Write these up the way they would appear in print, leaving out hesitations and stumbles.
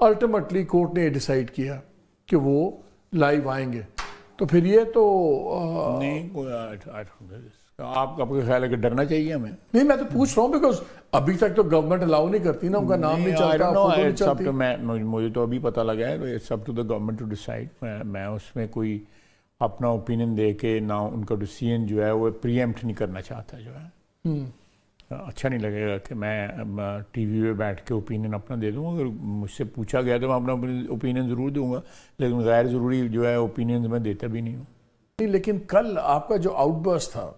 Ultimately court نے decide کیا کہ وہ لائیو آئیں گے، تو پھر یہ تو نہیں، آپ کا خیال ہے کہ ڈرنا چاہیے ہمیں؟ نہیں، میں تو پوچھ رہا ہوں بیکاز ابھی تک تو گورنمنٹ الاؤ نہیں کرتی نا، ان کا نام نہیں چلتا، فوٹو نہیں چلتی۔ مجھے تو ابھی پتہ لگا ہے it's up to the government to decide. میں اس میں کوئی اپنا اوپینین دے کے نہ ان کا ڈیسیژن جو ہے وہ پری ایمپٹ نہیں کرنا چاہتا، جو ہے اچھا نہیں لگے گا کہ میں ٹی وی پہ بیٹھ کے اوپینین اپنا دے دوں۔ اگر مجھ سے پوچھا گیا تو میں اپنا اوپینین ضرور دوں گا، لیکن غیر ضروری جو ہے اوپینینز میں دیتا بھی نہیں ہوں۔ لیکن کل آپ کا جو آؤٹ برسٹ تھا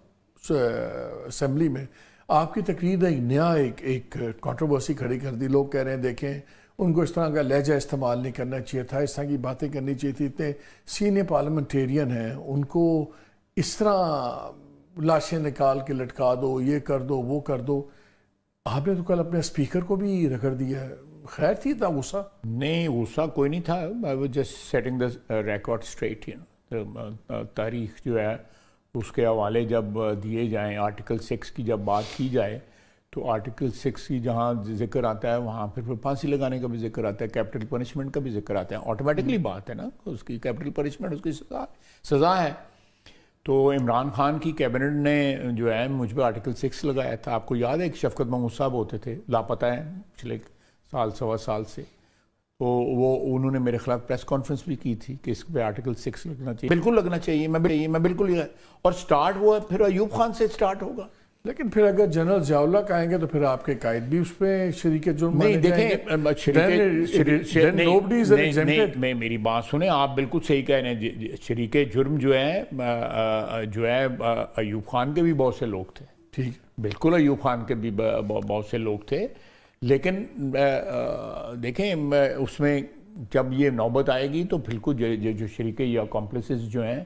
اسمبلی میں، آپ کی تقریر نے ایک نیا ایک کنٹروورسی کھڑی کر دی۔ لوگ کہہ رہے ہیں دیکھیں ان کو اس طرح کا لہجہ استعمال نہیں کرنا چاہیے تھا، اس طرح کی باتیں کرنی چاہیے تھی، اتنے سینئر پارلیمنٹیرین ہیں، ان کو اس طرح لاشیں نکال کے لٹکا دو، یہ کر دو وہ کر دو۔ آپ نے تو کل اپنے اسپیکر کو بھی رگڑ دیا ہے، خیر تھی اتنا غصہ؟ نہیں، غصہ کوئی نہیں تھا، I was just setting the record straight, you know۔ تاریخ جو ہے اس کے حوالے جب دیے جائیں، آرٹیکل 6 کی جب بات کی جائے تو آرٹیکل 6 کی جہاں ذکر آتا ہے وہاں پھر پھانسی لگانے کا بھی ذکر آتا ہے، کیپٹل پنشمنٹ کا بھی ذکر آتا ہے، آٹومیٹکلی بات ہے نا، اس کی کیپٹل پنشمنٹ اس کی سزا ہے۔ تو عمران خان کی کیبنٹ نے جو ہے مجھ پہ آرٹیکل 6 لگایا تھا۔ آپ کو یاد ہے کہ شفقت محمود صاحب ہوتے تھے، لاپتہ ہیں پچھلے سال سوا سال سے، تو انہوں نے میرے خلاف پریس کانفرنس بھی کی تھی کہ اس پہ آرٹیکل 6 لگنا چاہیے۔ بالکل لگنا چاہیے، میں بالکل یہ، اور سٹارٹ ہوا پھر ایوب خان سے سٹارٹ ہوگا۔ لیکن پھر اگر جنرل ضیاء اللہ کا آئیں گے تو پھر آپ کے قائد بھی اس پہ شریک جرم نہیں، دیکھیں میری بات سنیں، آپ بالکل صحیح کہہ رہے ہیں، شریک جرم جو ہے ایوب خان کے بھی بہت سے لوگ تھے، ٹھیک، بالکل ایوب خان کے بھی بہت سے لوگ تھے، لیکن دیکھیں اس میں جب یہ نوبت آئے گی تو بالکل جو شریک یا اکمپلسز جو ہیں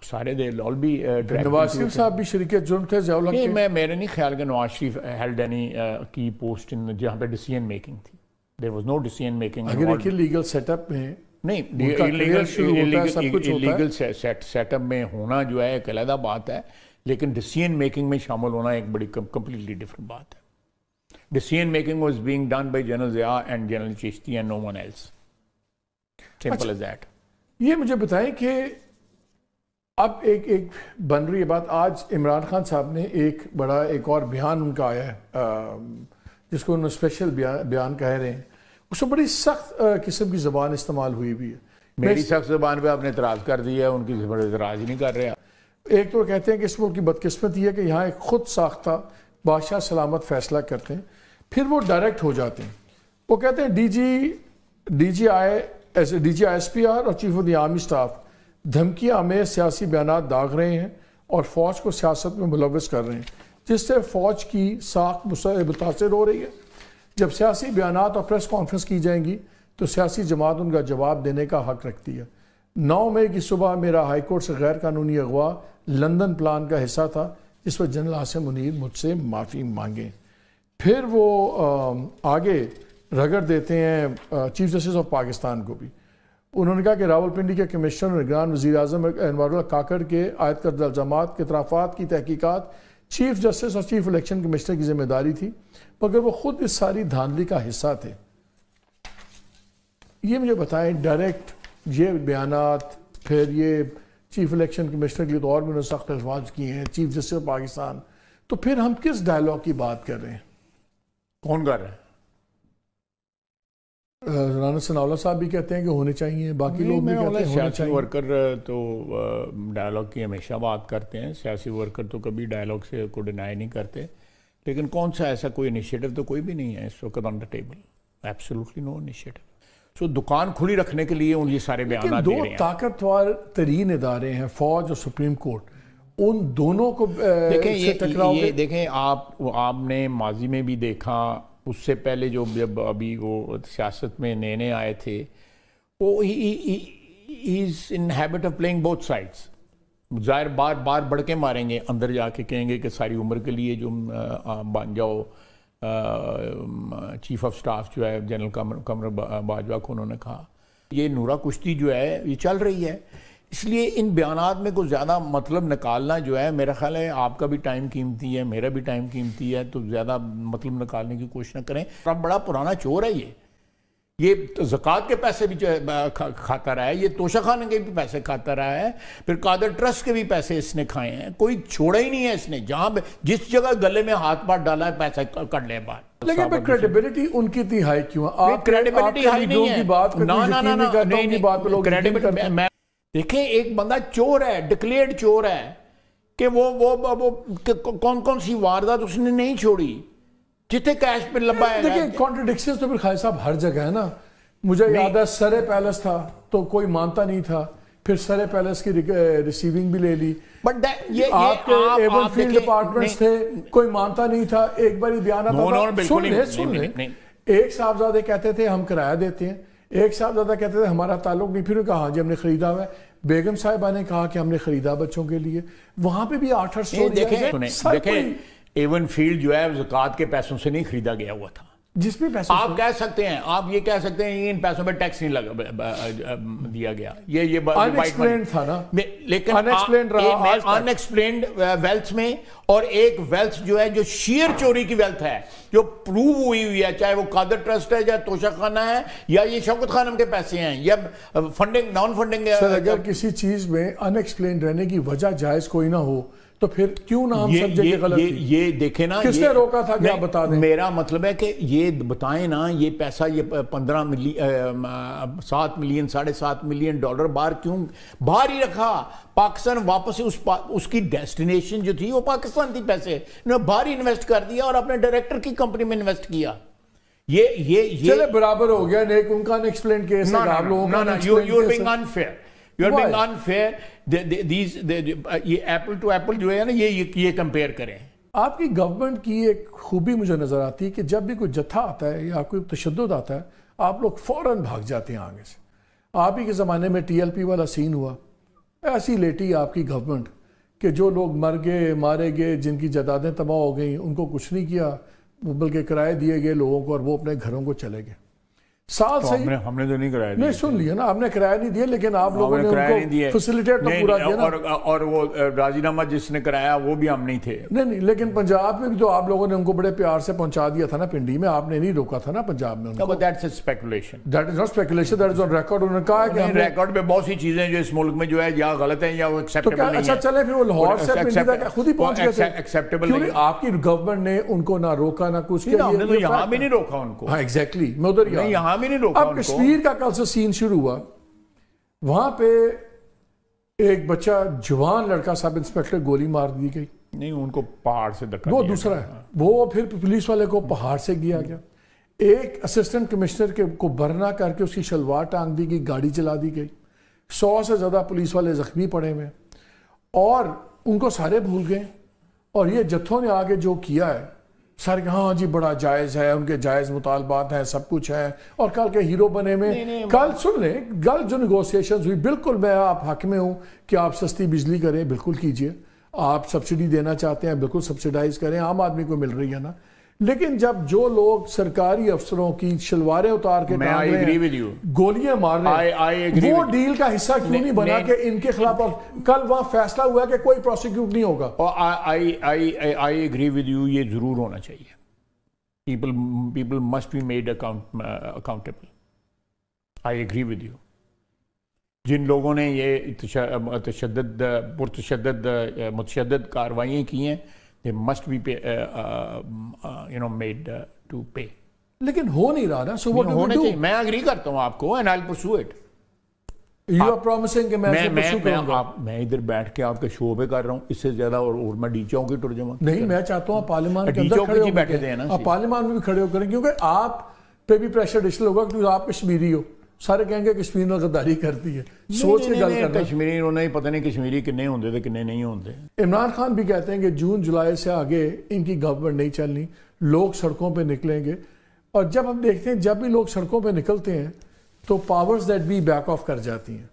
سارے دے آل بی نواز شریف صاحب بھی شریک جرم تھے ضیاء اللہ کے؟ میرے نہیں خیال کہ نواز شریف ہیلڈ اینی کی پوسٹ جہاں پہ ڈیسیژن میکنگ تھی، there was no decision making. اگر ایک لیگل سیٹ اپ میں نہیں، لیگل سیٹ اپ میں ہونا جو ہے ایک علیحدہ بات ہے، لیکن ڈیسیژن میکنگ میں شامل ہونا ایک بڑی کمپلیٹلی ڈفرنٹ بات ہے۔ Decision making was being done by General Zia and General Chishti and no one else. Simple as that. یہ مجھے بتائیں کہ اب ایک بن رہی ہے بات، آج عمران خان صاحب نے ایک اور بیان ان کا آیا ہے جس کو انہوں نے اسپیشل بیان کہہ رہے ہیں، اس میں بڑی سخت قسم کی زبان استعمال ہوئی بھی ہے۔ میری سخت زبان پہ آپ نے اعتراض کر دیا ہے، ان کی زبان اعتراض ہی نہیں کر رہے۔ ایک تو کہتے ہیں کہ اس ملک کی بدقسمتی ہے کہ یہاں ایک خود ساختہ بادشاہ سلامت فیصلہ کرتے ہیں، پھر وہ ڈائریکٹ ہو جاتے ہیں۔ وہ کہتے ہیں D G I S P R اور chief of the army staff دھمکیاں آمیز سیاسی بیانات داغ رہے ہیں اور فوج کو سیاست میں ملوث کر رہے ہیں، جس سے فوج کی ساکھ متاثر ہو رہی ہے۔ جب سیاسی بیانات اور پریس کانفرنس کی جائیں گی تو سیاسی جماعت ان کا جواب دینے کا حق رکھتی ہے۔ 9 مئی کی صبح میرا ہائی کورٹ سے غیر قانونی اغوا لندن پلان کا حصہ تھا جس پر جنرل عاصم منیر مجھ سے معافی مانگیں۔ پھر وہ آگے رگڑ دیتے ہیں چیف جسٹس آف پاکستان کو بھی۔ انہوں نے کہا کہ راولپنڈی کے کمشنر اور نگران وزیر اعظم انوار اللہ کاکڑ کے عائد کردہ الزامات کے اعترافات کی تحقیقات چیف جسٹس اور چیف الیکشن کمشنر کی ذمہ داری تھی، مگر وہ خود اس ساری دھاندلی کا حصہ تھے۔ یہ مجھے بتائیں، ڈائریکٹ یہ بیانات، پھر یہ چیف الیکشن کمشنر کے لیے تو اور بھی انہوں نے سخت الفاظ کیے ہیں، چیف جسٹس آف پاکستان، تو پھر ہم کس ڈائلاگ کی بات کر رہے ہیں؟ کون کر رہے ہیں؟ رانا ثناء اللہ صاحب بھی کہتے ہیں کہ ہونے چاہیے، باقی لوگ بھی کہتے ہیں ہونے چاہیے۔ ورکر تو ڈائلاگ کی ہمیشہ بات کرتے ہیں، سیاسی ورکر تو کبھی ڈائلاگ سے کو ڈینائی نہیں کرتے، لیکن کون سا ایسا کوئی انیشیٹو تو کوئی بھی نہیں ہے اس وقت on the table, absolutely no initiative. So دکان کھلی رکھنے کے لیے ان یہ سارے بیانات دے رہے ہیں۔ دو طاقتور ترین ادارے ہیں، فوج اور سپریم کورٹ، ان دونوں کو دیکھیں آپ نے ماضی میں بھی دیکھا، اس سے پہلے جب ابھی وہ سیاست میں نئے آئے تھے، وہ ہی is in habit of playing both sides. ظاہر بار بڑھ کے ماریں گے، اندر جا کے کہیں گے کہ ساری عمر کے لیے جو بن جاؤ چیف آف سٹاف جو ہے جنرل قمر باجوہ کو انہوں نے کہا۔ یہ نورا کشتی جو ہے یہ چل رہی ہے، اس لیے ان بیانات میں کوئی زیادہ مطلب نکالنا جو ہے، میرا خیال ہے آپ کا بھی ٹائم قیمتی ہے، میرا بھی ٹائم قیمتی ہے، تو زیادہ مطلب نکالنے کی کوشش نہ کریں۔ بڑا پرانا چور ہے یہ یہ زکوٰۃ کے پیسے بھی جو ہے کھاتا رہا ہے, یہ توشہ خانہ کے بھی پیسے کھاتا رہا ہے, پھر قادر ٹرسٹ کے بھی پیسے اس نے کھائے ہیں, کوئی چھوڑا ہی نہیں ہے اس نے, جہاں جس جگہ گلے میں ہاتھ پاٹ ڈالا ہے پیسے کر لے باہر. لیکن پہ کریڈیبلٹی ان کی اتنی ہائی کیوں ہے؟ آپ کریڈیبلٹی ہائی نہیں ہے, نا. دیکھیں ایک بندہ چور ہے, ڈکلیئرڈ چور ہے, کہ وہ کون سی واردات اس نے نہیں چھوڑی جتنے کیش پہ لبا ہے. دیکھیں کانٹرڈکشنز تو پھر خالد صاحب ہر جگہ ہے نا. مجھے یاد ہے سرے پیلس تھا تو کوئی مانتا نہیں تھا, پھر سرے پیلس کی ریسیونگ بھی لے لی. آپ کے ایون فیلڈ ڈپارٹمنٹس تھے, کوئی مانتا نہیں تھا. ایک باری بیان آتا تھا, سن لیں, ایک صاحبزادے کہتے تھے ہم کرایہ دیتے ہیں, ایک صاحبزادہ کہتے تھے ہمارا تعلق نہیں, پھر کہا جی ہم نے خریدا ہوا ہے. بیگم صاحبہ نے کہا کہ ہم نے خریدا بچوں کے لیے. وہاں پہ بھی 8 سٹوری. دیکھیں ایون فیلڈ جو ہے زکوٰۃ کے پیسوں سے نہیں خریدا گیا ہوا تھا. جس بھی پیسوں آپ کہہ سکتے ہیں, آپ یہ کہہ سکتے ہیں ان پیسوں پہ ٹیکس نہیں دیا گیا, یہ انیکسپلینڈ تھا نا. لیکن انیکسپلینڈ ویلتھ میں, اور ایک ویلتھ جو ہے جو شیئر چوری کی ویلتھ ہے جو پروو ہوئی ہے, چاہے وہ قادر ٹرسٹ ہے یا توشہ خانہ ہے یا یہ شوکت خانم کے پیسے ہیں یا فنڈنگ نان فنڈنگ. سر اگر کسی چیز میں انیکسپلینڈ رہنے کی وجہ جائز کوئی نہ ہو تو پھر کیوں نہ ہم سب جگہ غلط تھی؟ یہ دیکھیں نا, کس نے روکا تھا کہ آپ بتا دیں. میرا مطلب ہے کہ یہ بتائیں نا, یہ پیسہ یہ 7 ملین $7.5 ملین باہر کیوں باہر ہی رکھا؟ پاکستان واپس اس کی ڈیسٹینیشن جو تھی وہ پاکستان تھی, پیسے انہوں نے باہر ہی انویسٹ کر دیا اور اپنے ڈائریکٹر کی کمپنی میں انویسٹ کیا. یہ چلے برابر ہو گیا, نیک ان کا انیکسپلینڈ کیس ہے, آپ لوگوں کا unfair. You are being unfair. یہ ایپل ٹو ایپل جو ہے نا, یہ کمپیئر کریں. آپ کی گورنمنٹ کی ایک خوبی مجھے نظر آتی ہے کہ جب بھی کوئی جتھا آتا ہے یا کوئی تشدد آتا ہے آپ لوگ فوراً بھاگ جاتے ہیں آگے سے. آپ ہی کے زمانے میں TLP والا سین ہوا, ایسی لیٹی آپ کی گورنمنٹ کہ جو لوگ مر گئے مارے گئے, جن کی جائیدادیں تباہ ہو گئیں, ان کو کچھ نہیں کیا, بلکہ کرائے دیے گئے لوگوں کو اور وہ اپنے گھروں کو چلے گئے. سال سے ہم نے تو نہیں کرایہ نہیں, سن لیا نا, آپ نے کرایہ نہیں دیا, لیکن آپ لوگوں نے ان کو فیسیلیٹیٹ تو پورا دیا نا. اور وہ راضی نامہ جس نے کرایا وہ بھی ہم نہیں تھے. نہیں, لیکن پنجاب میں بھی تو آپ لوگوں نے ان کو بڑے پیار سے پہنچا دیا تھا نا پنڈی میں, آپ نے نہیں روکا تھا نا پنجاب میں ان کو. That's a speculation. That is not speculation, that is on record. انہوں نے کہا کہ ریکارڈ میں بہت سی چیزیں جو اس ملک میں جو ہے یا غلط ہیں یا وہ ایکسیپٹیبل نہیں ہیں. اچھا چلے پھر وہ لاہور سے پنڈی تک خود ہی پہنچ گئے تھے. ایکسیپٹیبل نہیں. آپ کی گورنمنٹ نے ان کو نہ روکا نہ کچھ کیا. ہم نے تو یہاں بھی نہیں روکا ان کو. ہاں ایگزیکٹلی, میں ادھر یہاں بھی نہیں روکا ان کو. کشمیر کا کل سے سین شروع ہوا, وہاں پہ ایک بچہ جوان لڑکا سب انسپیکٹر گولی مار دی گئی. نہیں, ان کو پہاڑ سے دھکا وہ دوسرا ہے, وہ پھر پولیس والے کو پہاڑ سے گیا گیا. ایک اسسٹنٹ کمشنر کو برنا کر کے اس کی شلوار ٹانگ دی گئی, گاڑی چلا دی گئی. 100 سے زیادہ پولیس والے زخمی پڑے ہوئے, اور ان کو سارے بھول گئے. اور یہ جتھوں نے آگے جو کیا ہے سارے کہ ہاں جی بڑا جائز ہے, ان کے جائز مطالبات ہیں, سب کچھ ہے, اور کل کے ہیرو بنے میں. کل سن لیں, کل جو نیگوسیشنز ہوئی, بالکل میں آپ حق میں ہوں کہ آپ سستی بجلی کریں, بالکل کیجئے. آپ سبسڈی دینا چاہتے ہیں, بالکل سبسیڈائز کریں, عام آدمی کو مل رہی ہے نا. لیکن جب جو لوگ سرکاری افسروں کی شلواریں اتار کے گولیاں مار رہے ہیں, وہ ڈیل کا حصہ کیوں نہیں بنا کہ ان کے خلاف. کل وہاں فیصلہ ہوا کہ کوئی پروسیکیوٹ نہیں ہوگا. I agree with you, یہ ضرور ہونا چاہیے. People must be made accountable. I agree with you. جن لوگوں نے یہ متشدد کاروائیاں کی ہیں, they must be made to pay. لیکن ہو نہیں رہا نا, so what do we do? میں اگری کرتا ہوں آپ کو, and I'll pursue it. You are promising کہ میں pursue کروں گا. میں ادھر بیٹھ کے آپ کے شو پہ کر رہا ہوں, اس سے زیادہ اور میں ڈی چاؤں کی ٹر جاؤں. نہیں, میں چاہتا ہوں آپ پارلیمان کے اندر کھڑے ہو بیٹھے دیں نا, آپ پارلیمان میں بھی کھڑے ہو کریں, کیونکہ آپ پہ بھی پریشر ڈسل ہوگا کیونکہ آپ کشمیری ہو. سارے کہیں گے کشمیر میں غداری کرتی ہے, سوچ کے گل کرنا. کشمیری انہوں نے پتہ نہیں کشمیری کتنے ہوندے تھے کتنے نہیں ہوندے. عمران خان بھی کہتے ہیں کہ جون جولائی سے آگے ان کی گورنمنٹ نہیں چلنی, لوگ سڑکوں پہ نکلیں گے. اور جب ہم دیکھتے ہیں جب بھی لوگ سڑکوں پہ نکلتے ہیں تو پاورز دیٹ بھی بیک آف کر جاتی ہیں.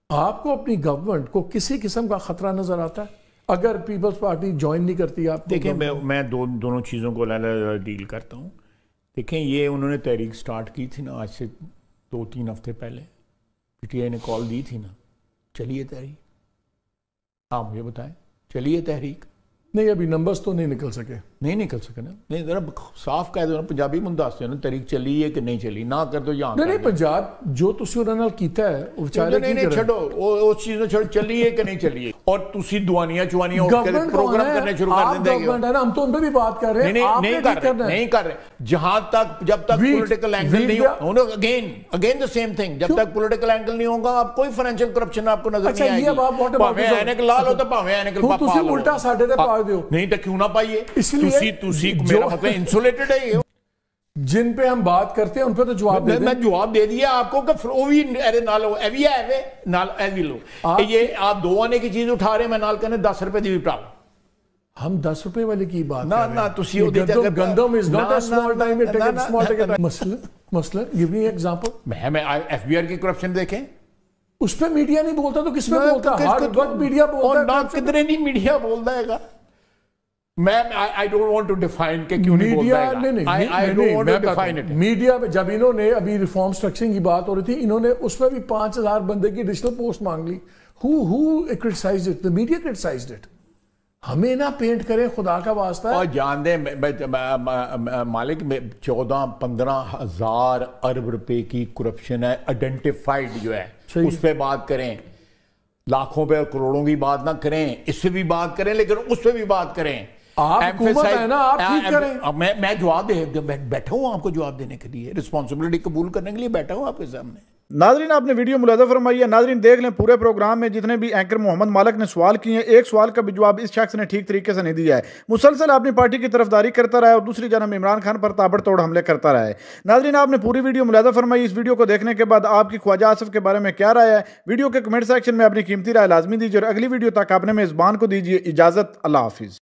آپ کو اپنی گورنمنٹ کو کسی قسم کا خطرہ نظر آتا ہے اگر پیپلز پارٹی جوائن نہیں کرتی؟ آپ دیکھیں, میں دونوں چیزوں کو ڈیل کرتا ہوں. دیکھیں, یہ انہوں نے تحریک سٹارٹ کی تھی نا آج سے 2-3 ہفتے پہلے, PTI نے کال دی تھی نا, چلیے تحریک. آپ مجھے بتائیں, چلیے تحریک. نہیں, ابھی نمبرز تو نہیں نکل سکے. نہیں نکل سکے نا. نہیں ذرا صاف کہہ دو نا, پنجابی من دس دو نا تحریک چلی ہے کہ نہیں چلی, نہ کر دو یہاں. نہیں پنجاب جو تسی انہاں نال کیتا ہے وہ بیچارے نہیں نہیں چھڈو اس چیز نو چھڑ, چلی ہے کہ نہیں چلی ہے. اور تسی دوانیاں چوانیاں اٹھ کے پروگرام کرنے شروع کر دیندے ہو. گورنمنٹ ہے نا, ہم تو ان پہ بھی بات کر رہے ہیں. نہیں کر رہے جہاں تک جب تک پولیٹیکل اینگل نہیں ہو, اگین دا سیم تھنگ, جب تک پولیٹیکل اینگل نہیں ہوگا آپ کوئی فائنینشیل کرپشن آپ کو نظر نہیں آئے گی. بھاویں اینک لال ہو تو بھاویں اینک پا لو. تسی الٹا ساڈے تے پا دیو. نہیں تو کیوں نہ پائیے, تسی میرا مطلب انسولیٹڈ ہے یہ. جن پہ ہم بات کرتے ہیں ان پہ تو جواب دے دیں. میں جواب دے دیا آپ کو کہ وہ بھی نال ہو ایوی ہے نال ایوی لو. یہ آپ 2 آنے کی چیز اٹھا رہے ہیں, میں نال کہنے 10 روپے دی بھی پڑا. ہم 10 روپے والی کی بات کر رہے ہیں. نہ تسی او دیتے کہ گندم is not a small time it taken small time. مثلا گیو می ایگزامپل. میں ایف بی آر کی کرپشن دیکھیں, اس پہ میڈیا نہیں بولتا تو کس پہ بولتا؟ ہر وقت میڈیا بولتا ہے. نہ کدھر نہیں میڈیا بولتا ہے گا. میں I don't want to define کہ کیوں نہیں بولتا ہے. I don't want to define it. Media میں جب انہوں نے ابھی ریفارم سٹرکچرنگ کی بات ہو رہی تھی, انہوں نے اس میں بھی 5000 بندے کی ایڈیشنل پوسٹ مانگ لی. Who criticized it? The media criticized it. ہمیں نہ پینٹ کریں خدا کا واسطہ. اور جان دیں مالک 14-15 ہزار ارب روپے کی کرپشن ہے آئیڈینٹیفائڈ جو ہے, اس پہ بات کریں. لاکھوں پہ کروڑوں کی بات نہ کریں, اس پہ بھی بات کریں, لیکن اس پہ بھی بات کریں. آپ حکومت ہے نا, آپ ٹھیک کریں. میں جواب بیٹھا ہوں آپ کو جواب دینے کے لیے, رسپانسبلٹی قبول کرنے کے لیے بیٹھا ہوں آپ کے سامنے. ناظرین آپ نے ویڈیو ملاحظہ فرمائی ہے. ناظرین دیکھ لیں پورے پروگرام میں جتنے بھی اینکر محمد مالک نے سوال کیے ہیں, ایک سوال کا بھی جواب اس شخص نے ٹھیک طریقے سے نہیں دیا ہے. مسلسل اپنی پارٹی کی طرفداری کرتا رہا ہے اور دوسری جانب عمران خان پر تابڑ توڑ حملے کرتا رہا ہے. ناظرین آپ نے پوری ویڈیو ملاحظہ فرمائی. اس ویڈیو کو دیکھنے کے بعد آپ کی خواجہ آصف کے بارے میں کیا رائے ہے؟ ویڈیو کے کمنٹ سیکشن میں اپنی قیمتی رائے لازمی دیجیے, اور اگلی ویڈیو تک اپنے میزبان کو دیجیے اجازت. اللہ حافظ.